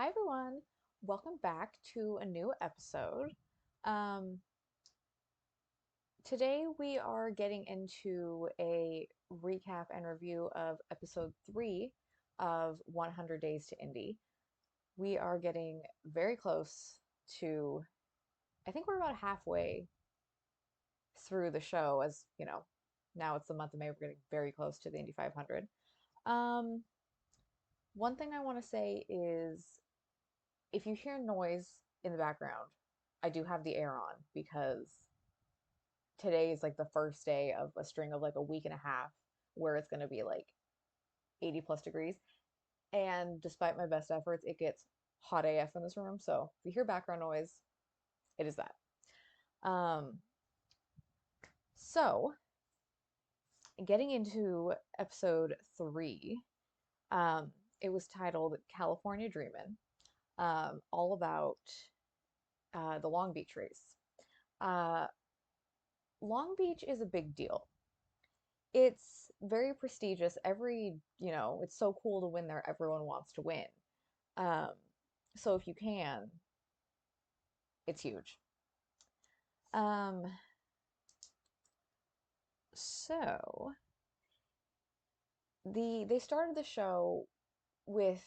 Hi everyone. Welcome back to a new episode. Um, Today we are getting into a recap and review of episode 3 of 100 Days to Indy. We are getting very close to, I think we're about halfway through the show, as you know, now it's the month of May, we're getting very close to the Indy 500. Um, One thing I want to say is if you hear noise in the background, I do have the air on because today is like the first day of a string of like a week and a half where it's going to be like 80 plus degrees. And despite my best efforts, it gets hot AF in this room. So if you hear background noise, it is that. Um, so getting into episode 3, um, it was titled California Dreamin', all about the Long Beach race. Uh, Long Beach is a big deal. It's very prestigious. It's so cool to win there. Everyone wants to win. Um, so if you can, it's huge. Um, so they started the show with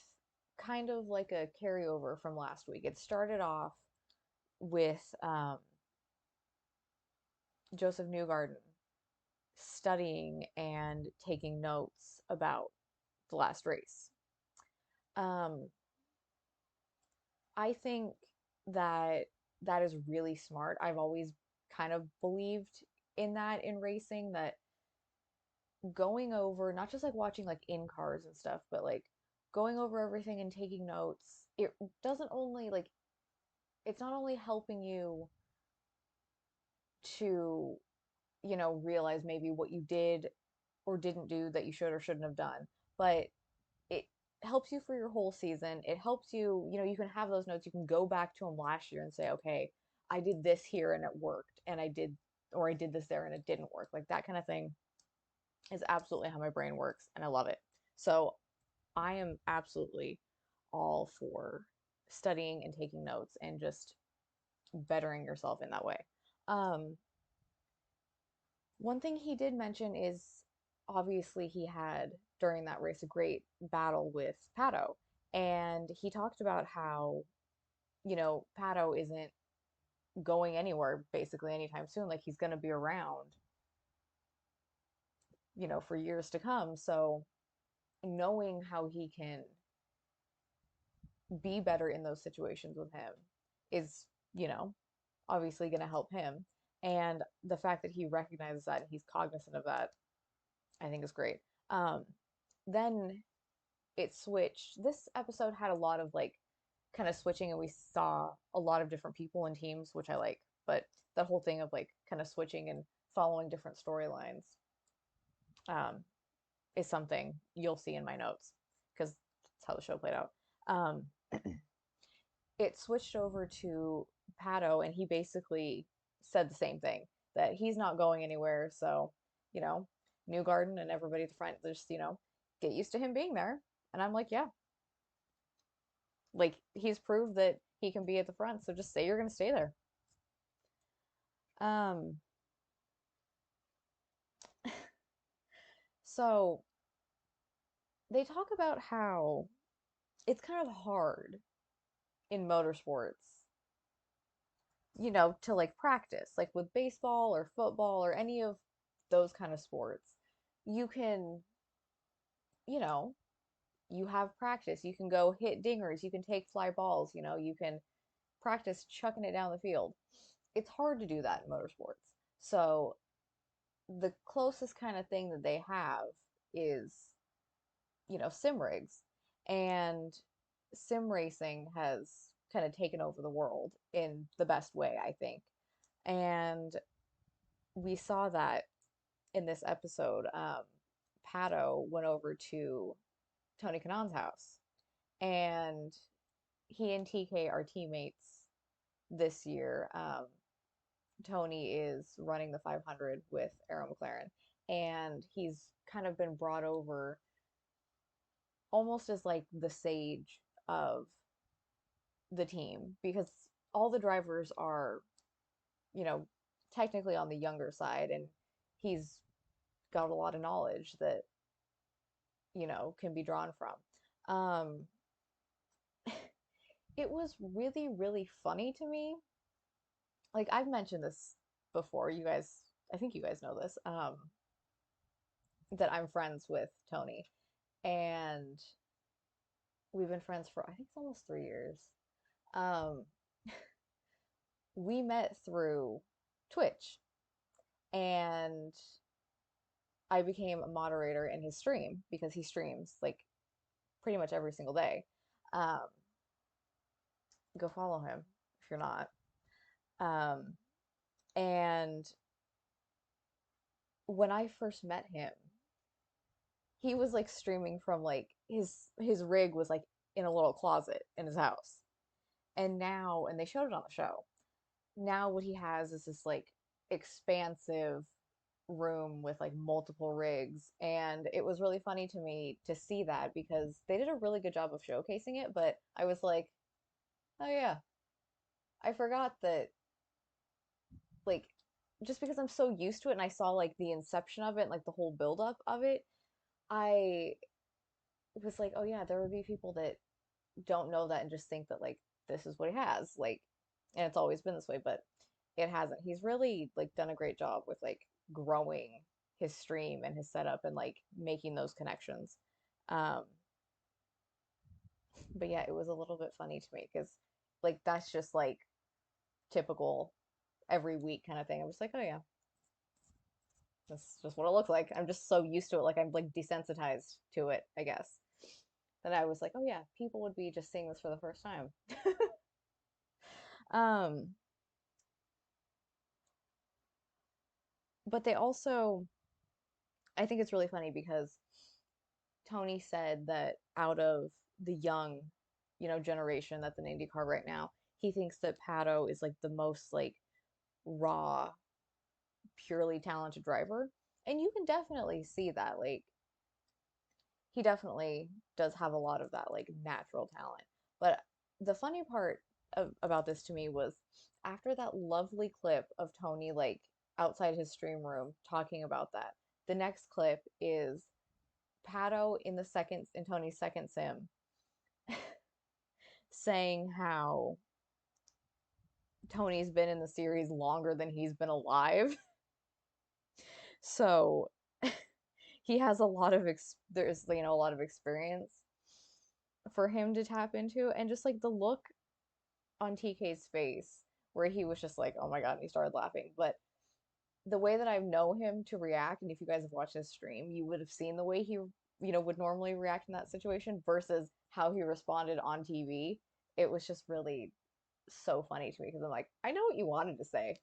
kind of like a carryover from last week. It started off with Joseph Newgarden studying and taking notes about the last race. Um, I think that that is really smart. I've always kind of believed in that in racing, that going over, not just like watching like in cars and stuff, but like going over everything and taking notes, it doesn't only like it's not only helping you to, realize maybe what you did or didn't do that you should or shouldn't have done, but it helps you for your whole season. It helps you, you can have those notes. You can go back to them last year and say, okay, I did this here and it worked, and I did this there and it didn't work. Like that kind of thing is absolutely how my brain works, and I love it. So I am absolutely all for studying and taking notes and just bettering yourself in that way. Um, One thing he did mention is obviously he had during that race a great battle with Pato. And he talked about how, Pato isn't going anywhere basically anytime soon. Like he's going to be around, for years to come. So knowing how he can be better in those situations with him is, you know, obviously going to help him. And the fact that he recognizes that and he's cognizant of that, I think is great. Um, then it switched. This episode had a lot of like kind of switching, and we saw a lot of different people and teams, which I like. But that whole thing of like kind of switching and following different storylines um, is something you'll see in my notes because that's how the show played out. Um, it switched over to Pato, and he basically said the same thing, that he's not going anywhere. So, you know, Newgarden and everybody at the front, just, get used to him being there. And I'm like, yeah, like he's proved that he can be at the front. So just say you're going to stay there. Um, so they talk about how it's kind of hard in motorsports, to like practice, like with baseball or football or any of those kind of sports. You can, you know, you have practice. You can go hit dingers. You can take fly balls. You can practice chucking it down the field. It's hard to do that in motorsports. So the closest kind of thing that they have is, sim rigs. And sim racing has kind of taken over the world in the best way, I think. And we saw that in this episode. Pato went over to Tony Kanan's house, and he and TK are teammates this year. Tony is running the 500 with Arrow McLaren, and he's kind of been brought over almost as like the sage of the team because all the drivers are, you know, technically on the younger side, and he's got a lot of knowledge that, can be drawn from. It was really, really funny to me. Like, I've mentioned this before. I think you guys know this, that I'm friends with Tony. And we've been friends for, I think it's almost 3 years. Um, we met through Twitch, and I became a moderator in his stream because he streams like pretty much every single day. Um, go follow him if you're not. Um, and when I first met him, he was like streaming from like his rig was like in a little closet in his house. And they showed it on the show. Now what he has is this like expansive room with like multiple rigs, and it was really funny to me to see that because they did a really good job of showcasing it, but I was like, oh yeah, I forgot that, like, just because I'm so used to it and I saw like the inception of it and like the whole buildup of it, I was like, oh yeah, there would be people that don't know that and just think that like this is what he has, like, and it's always been this way, but it hasn't. He's really like done a great job with like growing his stream and his setup and like making those connections. Um, but yeah, it was a little bit funny to me because like that's just like typical every week kind of thing. I'm just like, oh yeah, that's just what it looks like. I'm just so used to it, like I'm like desensitized to it, I guess. That I was like, oh yeah, people would be just seeing this for the first time. um, but they also, I think it's really funny because Tony said that out of the young, generation that's in IndyCar right now, he thinks that Pato is like the most like raw, purely talented driver. And you can definitely see that. Like, he definitely does have a lot of that like natural talent. But the funny part about this to me was after that lovely clip of Tony like outside his stream room talking about that, the next clip is Pato in Tony's second sim saying how Tony's been in the series longer than he's been alive. So he has a lot of there's a lot of experience for him to tap into, and just like the look on TK's face where he was just like, "Oh my God," and he started laughing. But the way that I know him to react, and if you guys have watched his stream, you would have seen the way he, would normally react in that situation versus how he responded on TV. It was just really so funny to me because I'm like, I know what you wanted to say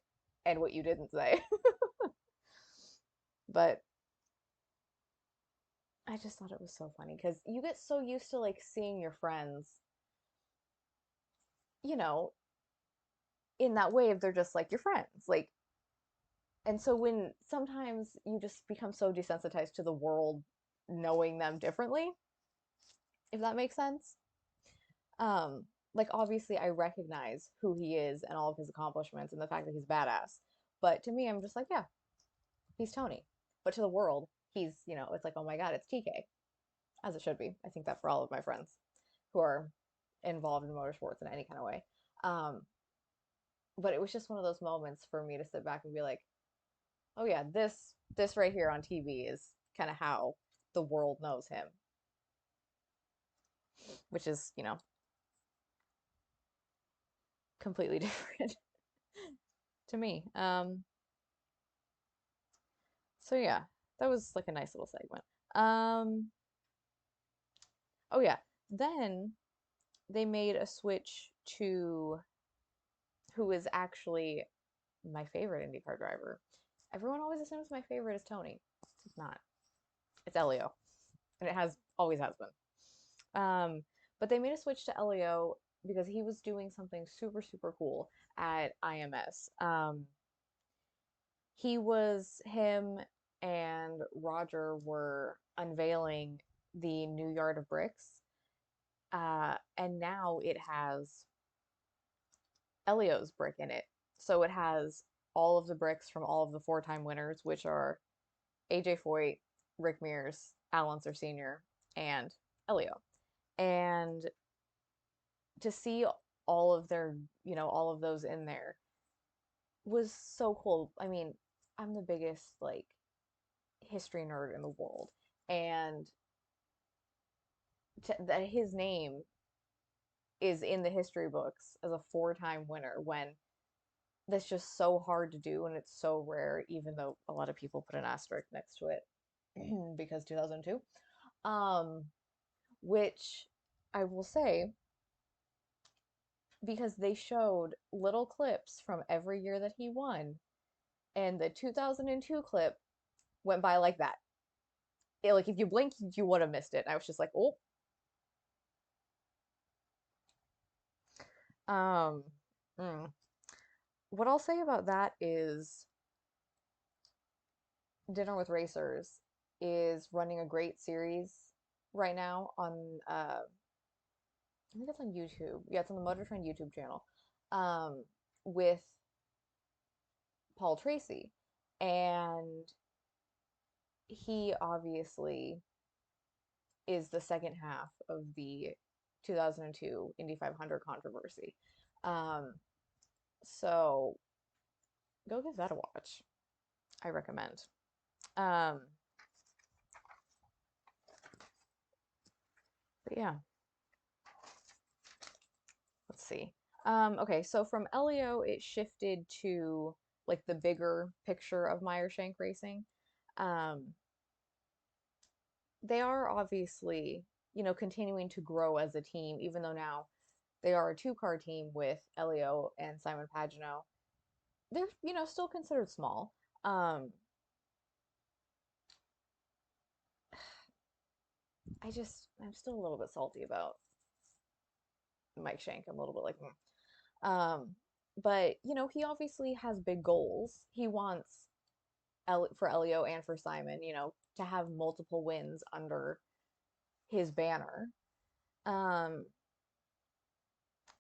and what you didn't say. But I just thought it was so funny because you get so used to like seeing your friends, you know, in that way if they're just like your friends. Like, and so when sometimes you just become so desensitized to the world knowing them differently, if that makes sense. Um, like obviously I recognize who he is and all of his accomplishments and the fact that he's badass. But to me, I'm just like, yeah, he's Tony. But to the world, he's, it's like, oh my God, it's TK, as it should be. I think that for all of my friends who are involved in motorsports in any kind of way. Um, but it was just one of those moments for me to sit back and be like, oh yeah, this right here on TV is kind of how the world knows him, which is, completely different to me. So yeah, that was like a nice little segment. Um, oh yeah, then they made a switch to who is actually my favorite IndyCar driver. Everyone always assumes my favorite is Tony. It's not. It's Elio, and it has always has been. But they made a switch to Elio because he was doing something super super cool at IMS. Him and Roger were unveiling the new yard of bricks, and now it has Elio's brick in it. So it has all of the bricks from all of the four-time winners, which are AJ Foyt, Rick Mears, Al Unser Sr., and Elio. And to see all of their, all of those in there was so cool. I mean, I'm the biggest like history nerd in the world, and that his name is in the history books as a four-time winner when that's just so hard to do and it's so rare, even though a lot of people put an asterisk next to it because 2002. Um, which I will say, because they showed little clips from every year that he won, and the 2002 clip went by like that. Like if you blinked, you would have missed it. I was just like, oh. Um, mm. What I'll say about that is Dinner with Racers is running a great series right now on I think it's on YouTube. Yeah, it's on the Motor Trend YouTube channel. With Paul Tracy. And he obviously is the second half of the 2002 Indy 500 controversy. Um, so go give that a watch. I recommend. Um, but yeah, let's see. Okay, so from Elio, it shifted to like the bigger picture of Meyer Shank Racing. Um, they are obviously, continuing to grow as a team, even though now they are a two-car team with Elio and Simon Pagenaud. They're, still considered small. Um, I'm still a little bit salty about Mike Shank. I'm a little bit like, but he obviously has big goals. He wants for Elio and for Simon, to have multiple wins under his banner. Um,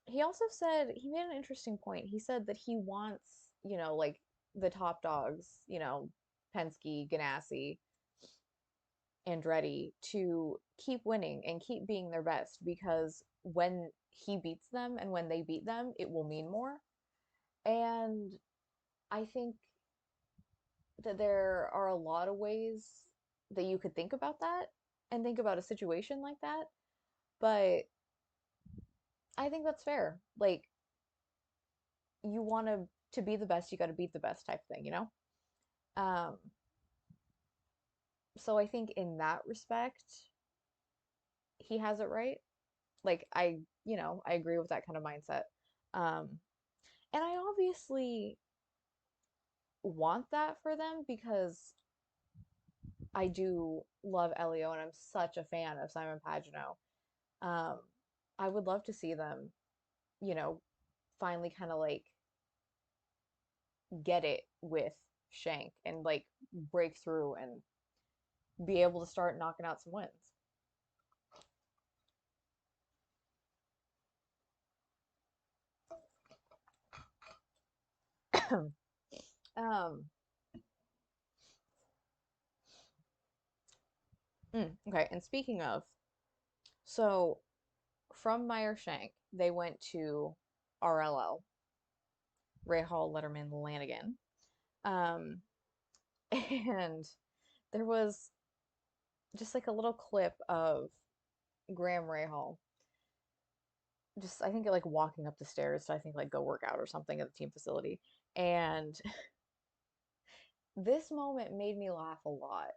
he also said he made an interesting point. He said that he wants, like the top dogs, Penske, Ganassi, Andretti to keep winning and keep being their best because when he beats them and when they beat them, it will mean more. And I think that there are a lot of ways that you could think about that and think about a situation like that. But I think that's fair. Like, you want to be the best, you got to beat the best type thing. Um, so I think in that respect, he has it right. Like I agree with that kind of mindset. Um, and I obviously want that for them because I do love Elio and I'm such a fan of Simon Pagenaud. Um, I would love to see them, you know, finally kind of like get it with Shank and like break through and be able to start knocking out some wins. um, okay, and speaking of, so from Meyer Shank, they went to RLL, Rahal, Letterman, Lanigan. Um, and there was just like a little clip of Graham Rahal, just I think like walking up the stairs to I think like go work out or something at the team facility. And this moment made me laugh a lot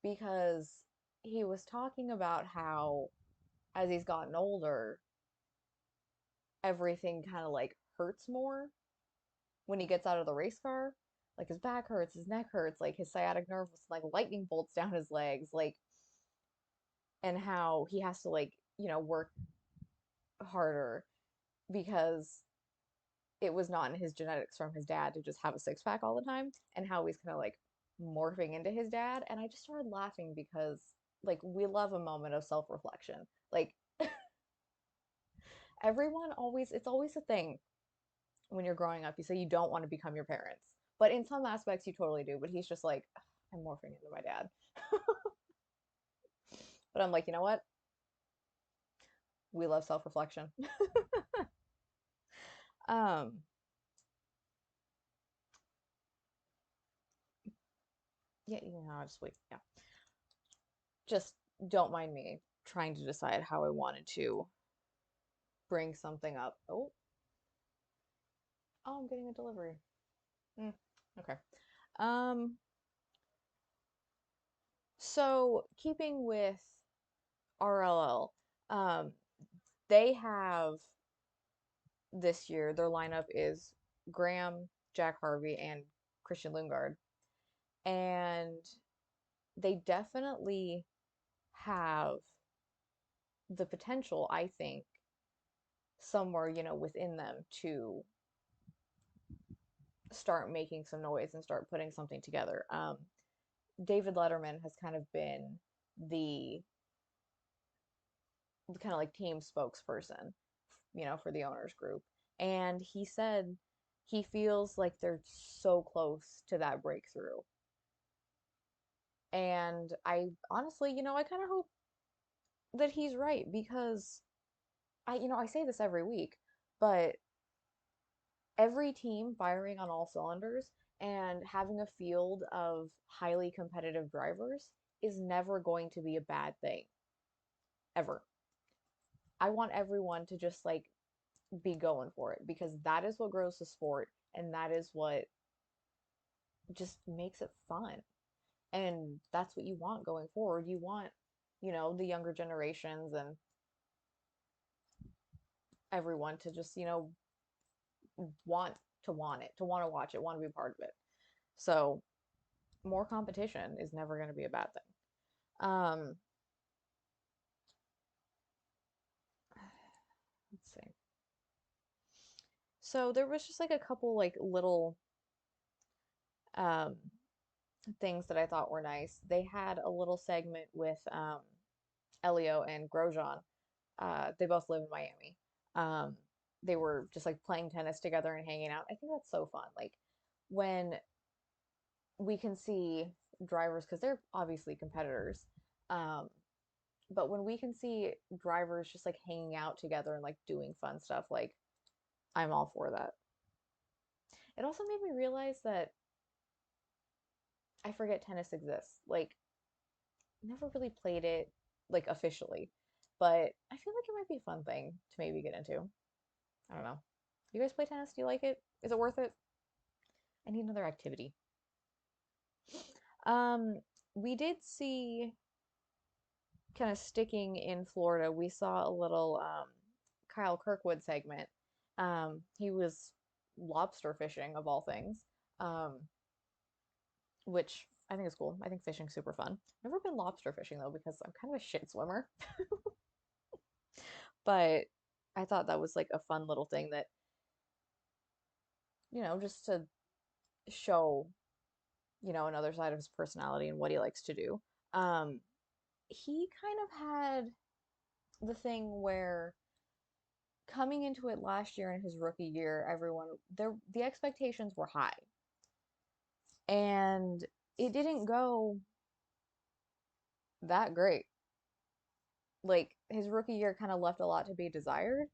because he was talking about how as he's gotten older, everything kind of like hurts more when he gets out of the race car. Like his back hurts, his neck hurts, like his sciatic nerve was like lightning bolts down his legs, like, and how he has to like, work harder because it was not in his genetics from his dad to just have a six pack all the time, and how he's kind of like morphing into his dad. And I just started laughing because like we love a moment of self reflection. Like everyone always, it's always a thing when you're growing up, you say you don't want to become your parents. But in some aspects, you totally do. But he's just like, I'm morphing into my dad. But I'm like, you know what? We love self-reflection. um, yeah, just wait. Yeah, just don't mind me trying to decide how I wanted to bring something up. Oh, I'm getting a delivery. Mm, okay. Um, so keeping with RLL, um, they have this year, their lineup is Graham, Jack Harvey, and Christian Lundgaard. And they definitely have the potential, I think, somewhere, within them to start making some noise and start putting something together. David Letterman has kind of been the kind of like team spokesperson, for the owners group. And he said he feels like they're so close to that breakthrough. And I honestly, I kind of hope that he's right because I say this every week, but every team firing on all cylinders and having a field of highly competitive drivers is never going to be a bad thing, ever. I want everyone to just like be going for it because that is what grows the sport and that is what just makes it fun. And that's what you want going forward. You want, the younger generations and everyone to just, want want it, to want to watch it, want to be a part of it. So more competition is never going to be a bad thing. Let's see. So there was just like a couple like little um things that I thought were nice. They had a little segment with Elio and Grosjean. They both live in Miami. Um, they were just like playing tennis together and hanging out. I think that's so fun. Like when we can see drivers, because they're obviously competitors, um, but when we can see drivers just like hanging out together and like doing fun stuff, like I'm all for that. It also made me realize that I forget tennis exists. Like, never really played it like officially, but I feel like it might be a fun thing to maybe get into. I don't know. You guys play tennis? Do you like it? Is it worth it? I need another activity. Um, we did see kind of sticking in Florida. We saw a little Kyle Kirkwood segment. He was lobster fishing of all things. Um, which I think is cool. I think fishing's super fun. Never been lobster fishing though because I'm kind of a shit swimmer. But I thought that was like a fun little thing that, just to show, another side of his personality and what he likes to do. Um, he kind of had the thing where coming into it last year in his rookie year, everyone the expectations were high. And it didn't go that great. Like his rookie year kind of left a lot to be desired.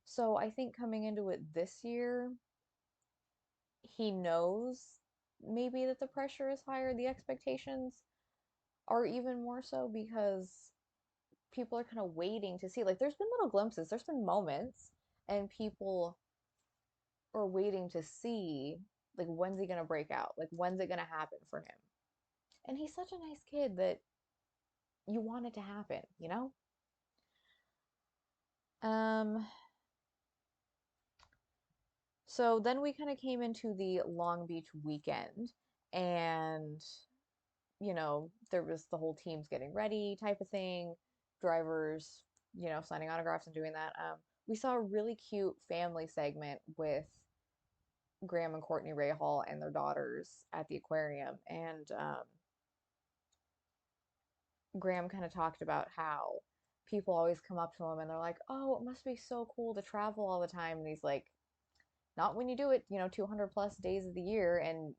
So I think coming into it this year, he knows maybe that the pressure is higher, the expectations are even more so because people are kind of waiting to see. Like there's been little glimpses, there's been moments, and people are waiting to see like when's he gonna break out? Like when's it gonna happen for him? And he's such a nice kid that you want it to happen, you know? Um, so then we kind of came into the Long Beach weekend, and there was the whole teams getting ready type of thing, drivers, signing autographs and doing that. We saw a really cute family segment with Graham and Courtney Rahal and their daughters at the aquarium, and Graham kind of talked about how people always come up to him and they're like, "Oh, it must be so cool to travel all the time," and he's like, Not when you do it, 200 plus days of the year and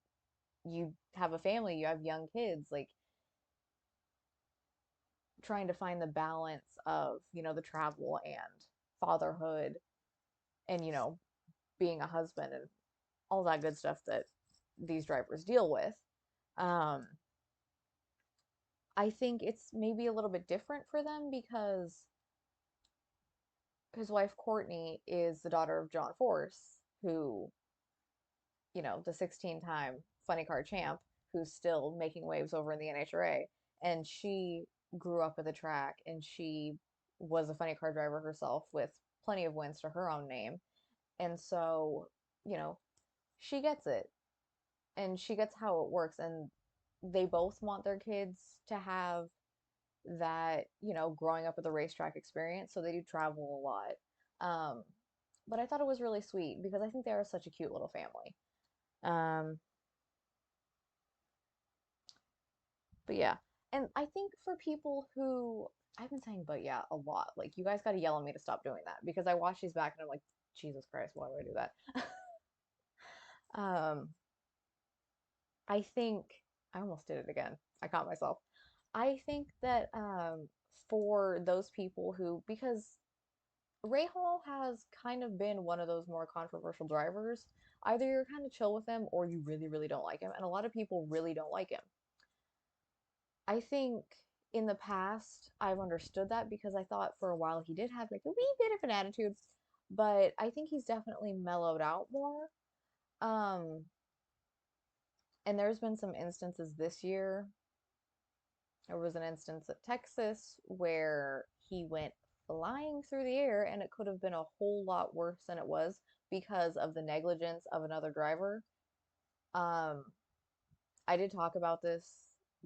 you have a family, you have young kids, like trying to find the balance of, the travel and fatherhood and, being a husband and all that good stuff that these drivers deal with. Um, I think it's maybe a little bit different for them because his wife Courtney is the daughter of John Force, who, the 16-time funny car champ, who's still making waves over in the NHRA. And she grew up at the track and she was a funny car driver herself with plenty of wins to her own name. And so, you know, she gets it and she gets how it works. And they both want their kids to have that, growing up with a racetrack experience. So they do travel a lot. Um, but I thought it was really sweet because I think they are such a cute little family. Um, but yeah. And I think for people who I've been saying but yeah a lot. Like you guys got to yell at me to stop doing that because I watch these back and I'm like, Jesus Christ, why do I do that? um, I think I almost did it again. I caught myself. I think that for those people who, because Ray Hall has kind of been one of those more controversial drivers, either you're kind of chill with him or you really, really don't like him. And a lot of people really don't like him. I think in the past, I've understood that because I thought for a while he did have like a wee bit of an attitude, but I think he's definitely mellowed out more. Um, and there's been some instances this year. There was an instance at Texas where he went flying through the air and it could have been a whole lot worse than it was because of the negligence of another driver. Um, I did talk about this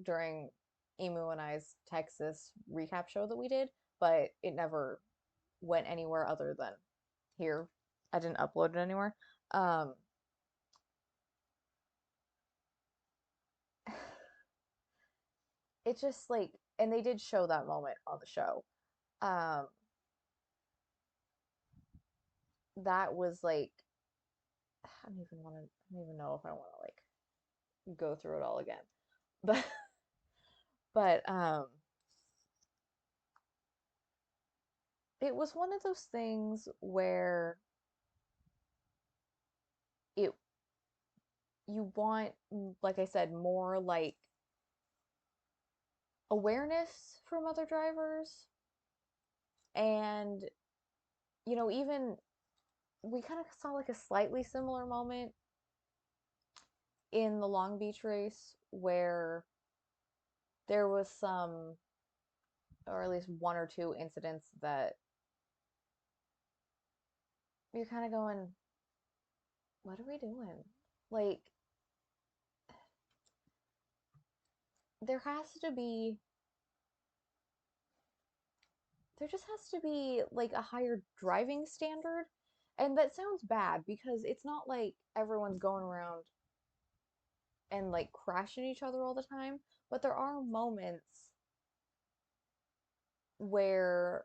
during Emu and I's Texas recap show that we did, but it never went anywhere other than here. I didn't upload it anywhere. Um, it's just like, and they did show that moment on the show. Um, that was like, I don't even know if I want to like go through it all again. But, but it was one of those things where it you want, like I said, more like awareness from other drivers. And, even we kind of saw like a slightly similar moment in the Long Beach race where there was some, or at least one or two incidents that you're kind of going, what are we doing? Like, there has to be there just has to be like a higher driving standard. And that sounds bad because it's not like everyone's going around and like crashing each other all the time, but there are moments where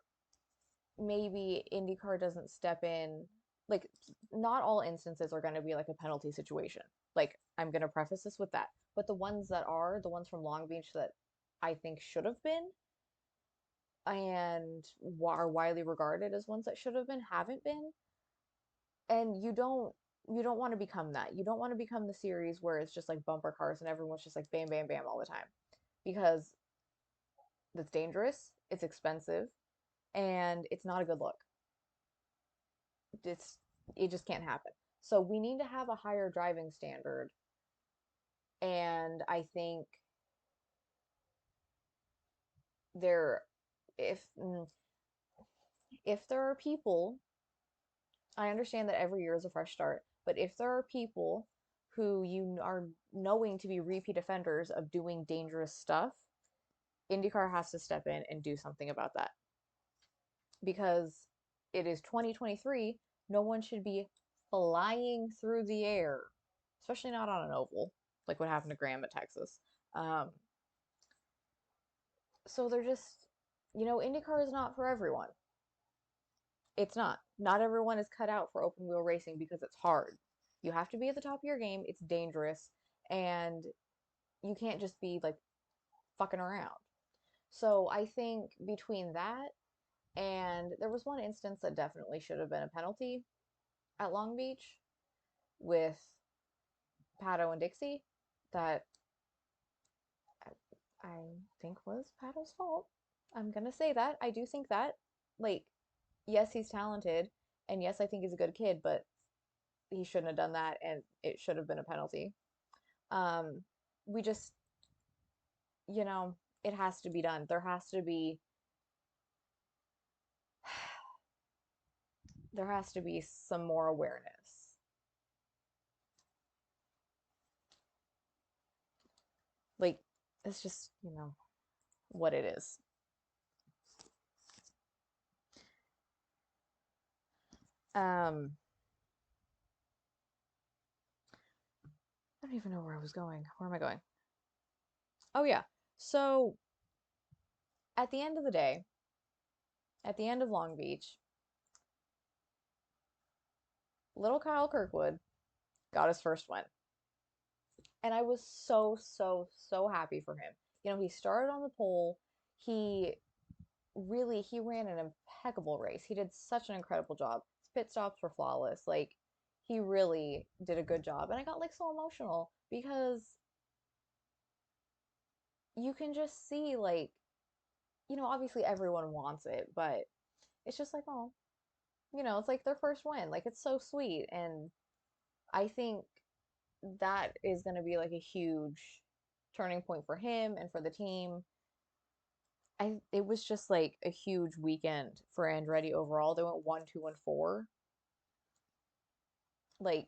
maybe IndyCar doesn't step in. Like, not all instances are going to be like a penalty situation. Like, I'm going to preface this with that. But the ones that are, the ones from Long Beach that I think should have been, and are widely regarded as ones that should have been, haven't been. And you don't want to become that. You don't want to become the series where it's just like bumper cars and everyone's just like bam bam bam all the time. Because that's dangerous, it's expensive, and it's not a good look. It's it just can't happen. So we need to have a higher driving standard. And I think there if if there are people, I understand that every year is a fresh start, but if there are people who you are knowing to be repeat offenders of doing dangerous stuff, IndyCar has to step in and do something about that. Because it is 2023, no one should be flying through the air, especially not on an oval, like what happened to Graham at Texas. Um, so they're just, IndyCar is not for everyone. It's not. Not everyone is cut out for open wheel racing because it's hard. You have to be at the top of your game. It's dangerous, and you can't just be like fucking around. So I think between that and there was one instance that definitely should have been a penalty at Long Beach with Pato and Dixie that I think was Pato's fault. I'm gonna say that. I do think that. Like, yes, he's talented, and yes, I think he's a good kid, but he shouldn't have done that, and it should have been a penalty. Um, we just, you know, it has to be done. There has to be some more awareness. Like, it's just, what it is. Um, I don't even know where I was going. Where am I going? Oh yeah. So at the end of the day, at the end of Long Beach, little Kyle Kirkwood got his first win. And I was so, so, so happy for him. He started on the pole. He he ran an impeccable race. He did such an incredible job. His pit stops were flawless. Like, he really did a good job. And I got like so emotional because you can just see like, obviously everyone wants it, but it's just like, oh, it's like their first win. Like, it's so sweet. And I think that is going to be like a huge turning point for him and for the team. It was just like a huge weekend for Andretti overall. They went 1, 2, and 4. Like,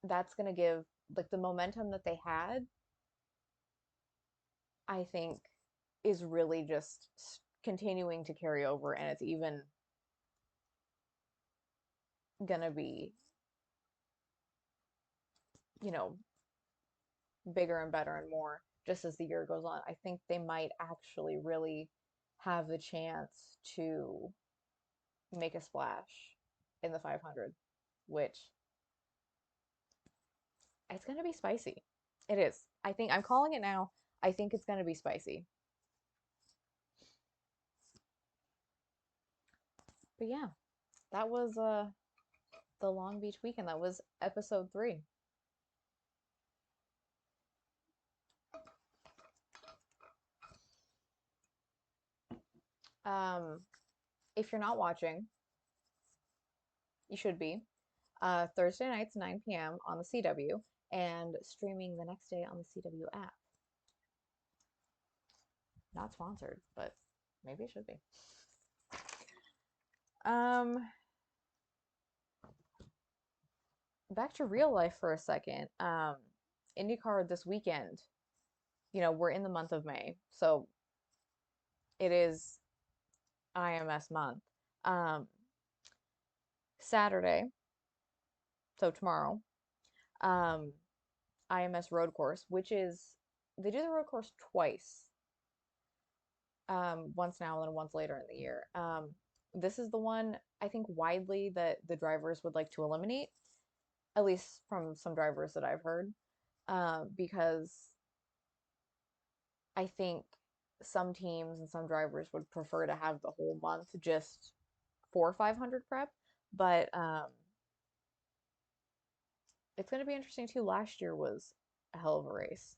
that's going to give like the momentum that they had, I think, is really just continuing to carry over, and it's even going to be, you know, bigger and better and more just as the year goes on. I think they might actually really have the chance to make a splash in the 500, which it's going to be spicy. It is. I think I'm calling it now. I think it's going to be spicy. But yeah, that was the Long Beach weekend. That was episode 3. Um, if you're not watching, you should be. Thursday nights, 9 p.m. on the CW, and streaming the next day on the CW app. Not sponsored, but maybe it should be. Um, Back to real life for a second. IndyCar this weekend. We're in the month of May, so it is IMS month. Um, Saturday, so tomorrow, um, IMS road course, which is they do the road course twice. Once now and then once later in the year. This is the one I think widely that the drivers would like to eliminate, at least from some drivers that I've heard, because I think some teams and some drivers would prefer to have the whole month just for 500 prep, but it's going to be interesting too. Last year was a hell of a race.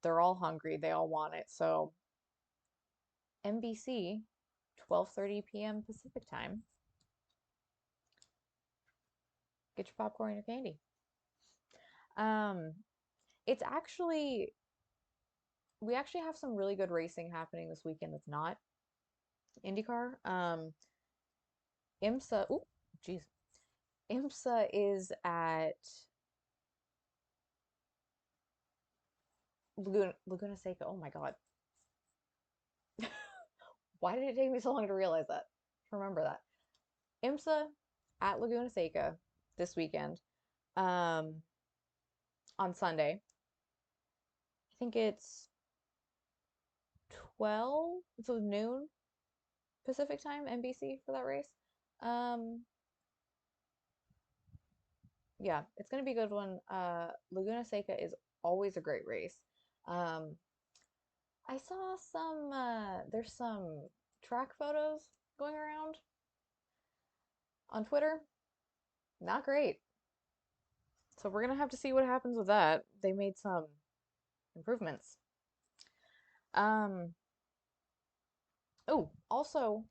They're all hungry, they all want it. So NBC, 12:30 p.m. Pacific time. Get your popcorn and your candy. Um, it's actually we actually have some really good racing happening this weekend that's not IndyCar. IMSA, oh, jeez. IMSA is at Laguna Seca. Oh my God. Why did it take me so long to realize that? Remember that. IMSA at Laguna Seca this weekend. Um, on Sunday. I think it's 12, so noon Pacific time, NBC for that race. Um, yeah, it's gonna be a good one. Laguna Seca is always a great race. Um, I saw some there's some track photos going around on Twitter. Not great. So we're gonna have to see what happens with that. They made some improvements. Um, oh, also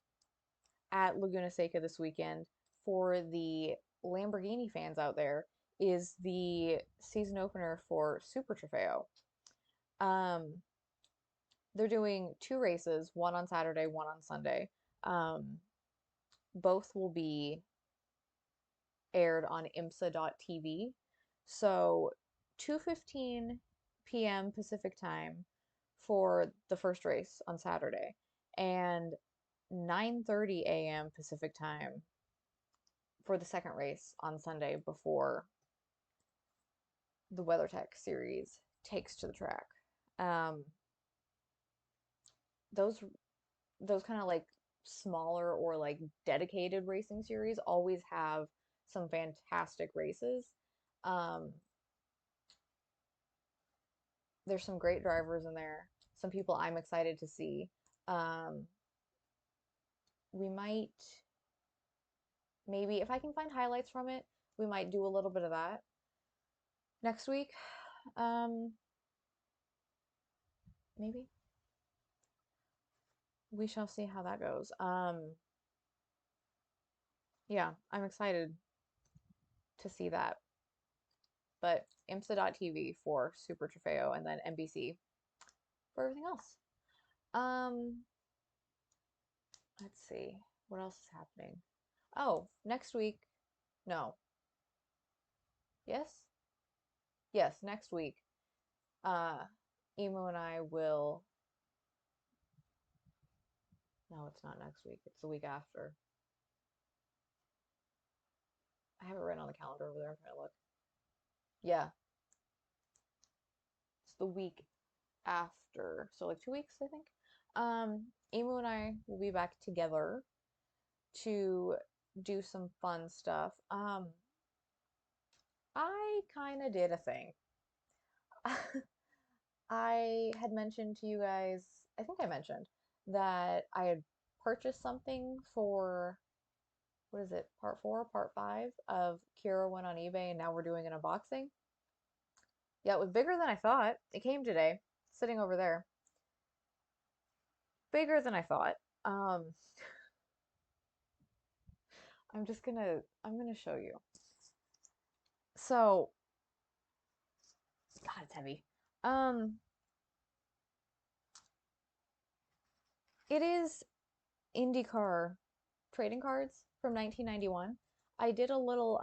at Laguna Seca this weekend for the Lamborghini fans out there is the season opener for Super Trofeo. Um, they're doing two races, one on Saturday, one on Sunday. Um, both will be aired on IMSA.tv. So 2:15 p.m. Pacific time for the first race on Saturday and 9:30 a.m. Pacific time for the second race on Sunday before the WeatherTech series takes to the track. Um, those those kind of like smaller or like dedicated racing series always have some fantastic races. Um, there's some great drivers in there. Some people I'm excited to see. Um, we might maybe if I can find highlights from it, we might do a little bit of that next week. Um, maybe we shall see how that goes. Yeah, I'm excited to see that. But IMSA.tv for Super Trofeo and then NBC for everything else. Um, let's see. What else is happening? Oh, next week. No. Yes? Yes, next week. Uh, Emo and I will. No, it's not next week. It's the week after. I have it written on the calendar over there. I'm trying to look. Yeah, it's the week after. So like 2 weeks, I think. Emo and I will be back together to do some fun stuff. I kind of did a thing. I had mentioned to you guys, I think I mentioned that I had purchased something for, what is it, part four, part five of Kira went on eBay and now we're doing an unboxing. Yeah, it was bigger than I thought. It came today, sitting over there. Bigger than I thought. Um, I'm gonna show you. So, God, it's heavy. Um, it is IndyCar trading cards from 1991. I did a little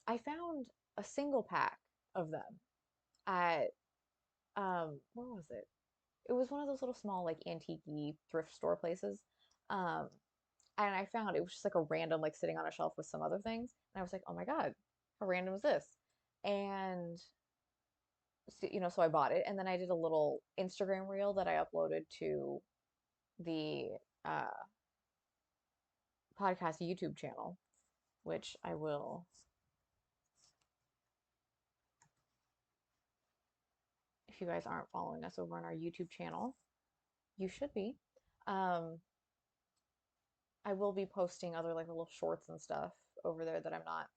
I found a single pack of them at where was it? It was one of those little small like antique thrift store places. Um and I found it was just like a random like sitting on a shelf with some other things and I was like, "Oh my God, how random is this?" And so, so I bought it and then I did a little Instagram reel that I uploaded to the uh podcast YouTube channel, which I will, if you guys aren't following us over on our YouTube channel, you should be. Um, I will be posting other like little shorts and stuff over there that I'm not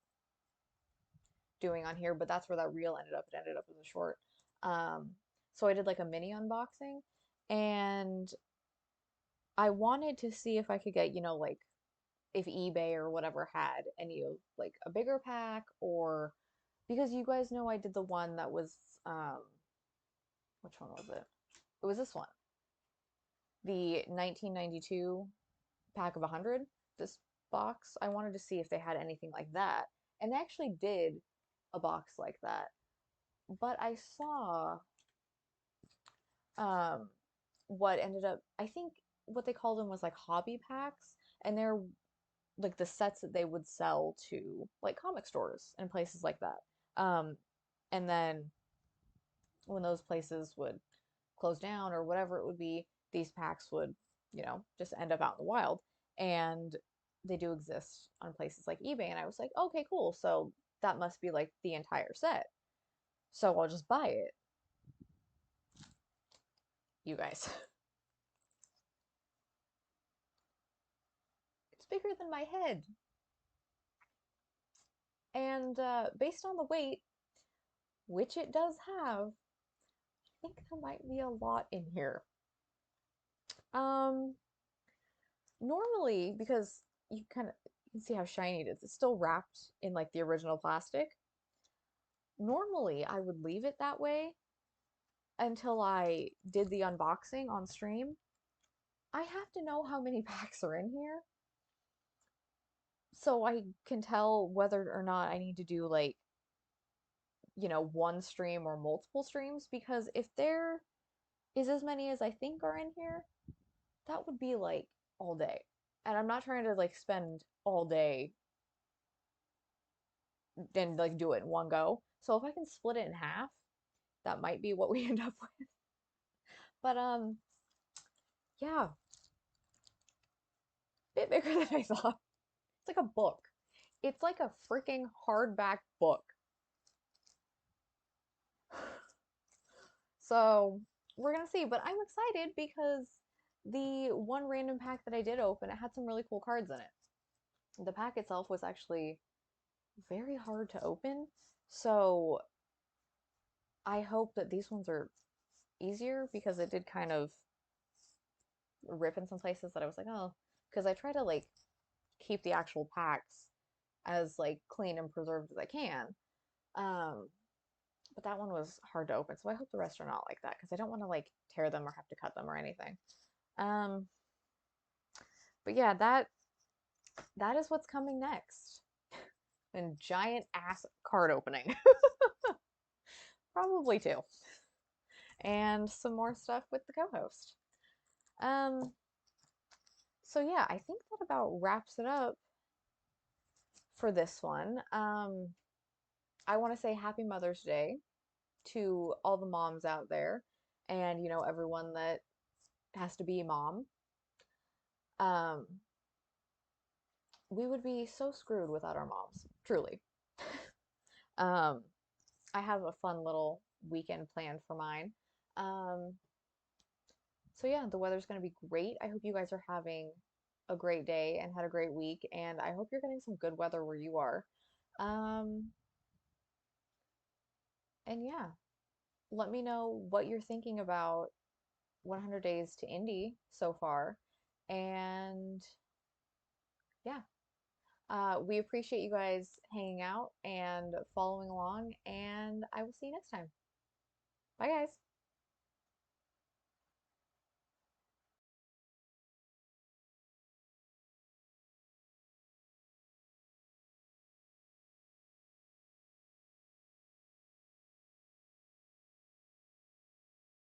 doing on here, but that's where that reel ended up. It ended up as a short. Um, so I did like a mini unboxing and I wanted to see if I could get, like if eBay or whatever had any of like a bigger pack or because you guys know I did the one that was um which one was it? It was this one. The 1992 pack of 100, this box. I wanted to see if they had anything like that. And they actually did a box like that. But I saw um, what ended up, I think what they called them was like hobby packs. And they're like the sets that they would sell to like comic stores and places like that. And then when those places would close down or whatever it would be, these packs would, just end up out in the wild. And they do exist on places like eBay. And I was like, okay, cool. So that must be like the entire set. So I'll just buy it. You guys, it's bigger than my head. And based on the weight, which it does have, I think there might be a lot in here. Um, Normally, because you can see how shiny it is, it's still wrapped in like the original plastic. Normally, I would leave it that way until I did the unboxing on stream. I have to know how many packs are in here so I can tell whether or not I need to do like, one stream or multiple streams, because if there is as many as I think are in here, that would be like all day. And I'm not trying to like spend all day and like do it in one go. So if I can split it in half, that might be what we end up with. But yeah, a bit bigger than I thought. It's like a book. It's like a freaking hardback book. So we're gonna see, but I'm excited because the one random pack that I did open, it had some really cool cards in it. The pack itself was actually very hard to open, so I hope that these ones are easier, because it did kind of rip in some places that I was like, oh, because I try to like keep the actual packs as like clean and preserved as I can. Um, but that one was hard to open, so I hope the rest are not like that, because I don't want to like tear them or have to cut them or anything. Um, but yeah, that is what's coming next. And giant ass card opening. Probably two. And some more stuff with the co-host. Um, so yeah, I think that about wraps it up for this one. I want to say happy Mother's Day to all the moms out there, and everyone that has to be a mom. Um, we would be so screwed without our moms, truly. um, I have a fun little weekend planned for mine. Um, so yeah, the weather's going to be great. I hope you guys are having a great day and had a great week, and I hope you're getting some good weather where you are. Um, and yeah, let me know what you're thinking about 100 Days to Indy so far. And yeah, we appreciate you guys hanging out and following along, and I will see you next time. Bye, guys.